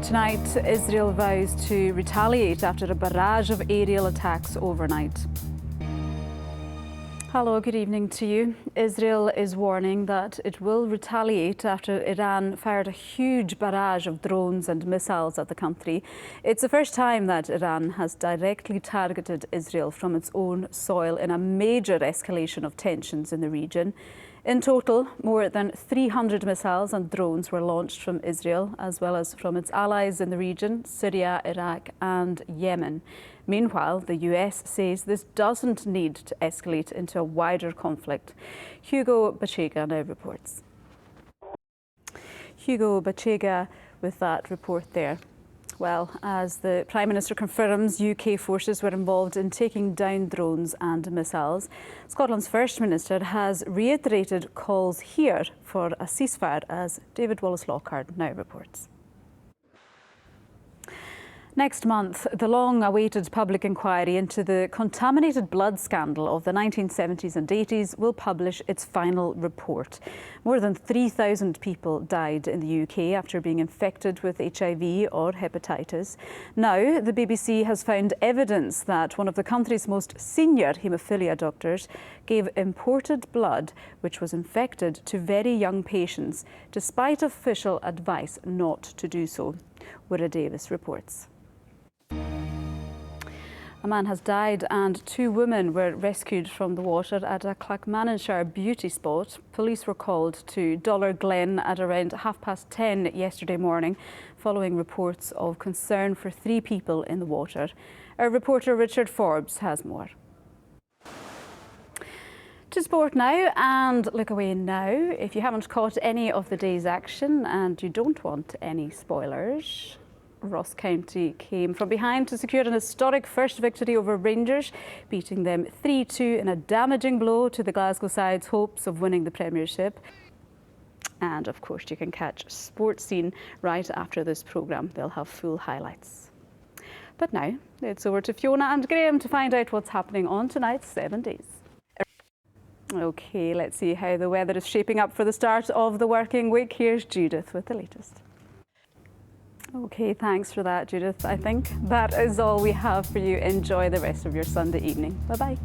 Tonight, Israel vows to retaliate after a barrage of aerial attacks overnight. Hello, good evening to you. Israel is warning that it will retaliate after Iran fired a huge barrage of drones and missiles at the country. It's the first time that Iran has directly targeted Israel from its own soil in a major escalation of tensions in the region. In total, more than 300 missiles and drones were launched from Israel, as well as from its allies in the region, Syria, Iraq and Yemen. Meanwhile, the US says this doesn't need to escalate into a wider conflict. Hugo Bachega now reports. Hugo Bachega with that report there. Well, as the Prime Minister confirms UK forces were involved in taking down drones and missiles, Scotland's First Minister has reiterated calls here for a ceasefire, as David Wallace-Lockhart now reports. Next month, the long-awaited public inquiry into the contaminated blood scandal of the 1970s and 80s will publish its final report. More than 3,000 people died in the UK after being infected with HIV or hepatitis. Now, the BBC has found evidence that one of the country's most senior haemophilia doctors gave imported blood which was infected to very young patients, despite official advice not to do so. Wira Davis reports. A man has died and 2 women were rescued from the water at a Clackmannanshire beauty spot. Police were called to Dollar Glen at around 10:30 yesterday morning, following reports of concern for 3 people in the water. Our reporter Richard Forbes has more. To sport now, and look away now. If you haven't caught any of the day's action and you don't want any spoilers, Ross County came from behind to secure an historic first victory over Rangers, beating them 3-2 in a damaging blow to the Glasgow side's hopes of winning the Premiership. And of course, you can catch Sports Scene right after this programme. They'll have full highlights. But now, it's over to Fiona and Graham to find out what's happening on tonight's 7 Days. OK, let's see how the weather is shaping up for the start of the working week. Here's Judith with the latest. OK, thanks for that, Judith. I think that is all we have for you. Enjoy the rest of your Sunday evening. Bye-bye.